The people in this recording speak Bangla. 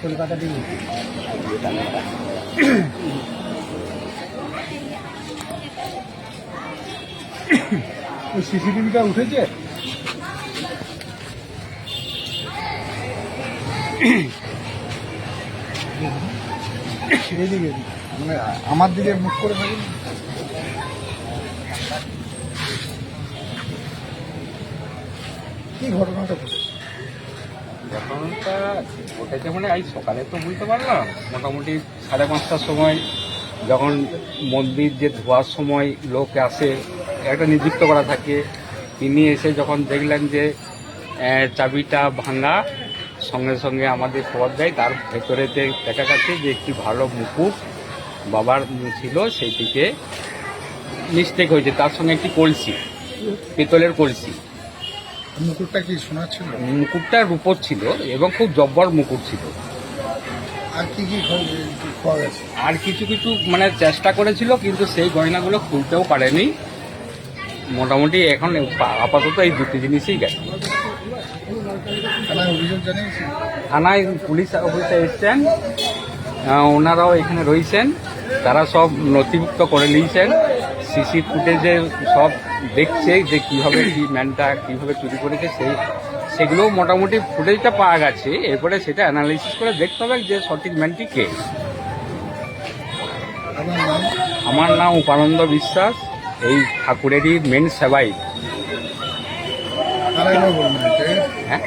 কলকাতা থেকে ওই সিসিটিভিটা উঠেছে। এদিকে মানে আমার দিকে মুখ করে থাকি। কি ঘটনাটা ঘটনাটা ঘটেছে মানে আজ সকালে তো বুঝতে পারলাম, মোটামুটি 5:30টার সময় যখন মন্দির যে ধোয়ার সময় লোক আসে, একটা নিযুক্ত করা থাকে, তিনি এসে যখন দেখলেন যে চাবিটা ভাঙা, সঙ্গে সঙ্গে আমাদের খবর দেয়। তার ভেতরেতে দেখা গেছে যে একটি ভালো মুকুট বাবার ছিল, সেইটিকে মিস্টেক হয়েছে। তার সঙ্গে একটি কলসি, পিতলের কলসি। মুকুটটা কি সোনা ছিল? মুকুটটা রূপোর ছিল এবং খুব জব্বর মুকুট ছিল। আর কি কি খাওয়া গেছে? আর কিছু কিছু মানে চেষ্টা করেছিল, কিন্তু সেই গয়নাগুলো খুলতেও পারেনি। মোটামুটি এখন আপাতত এই দুটি জিনিসই গেছে। থানায় অভিযোগ জানিয়েছি? থানায় পুলিশ অফিসে এসছেন, ওনারাও এখানে রয়েছেন, তারা সব নথিভুক্ত করে নিয়েছেন। সিসি ফুটেজে সব দেখছে যে কীভাবে কি ম্যানটা কীভাবে চুরি করেছে, সেগুলোও মোটামুটি ফুটেজটা পাওয়া গেছে। এরপরে সেটা অ্যানালাইসিস করে দেখতে হবে যে সঠিক ম্যানটি কে। আমার নাম উপানন্দ বিশ্বাস, এই ঠাকুরেরই মেন সেবাই। হ্যাঁ।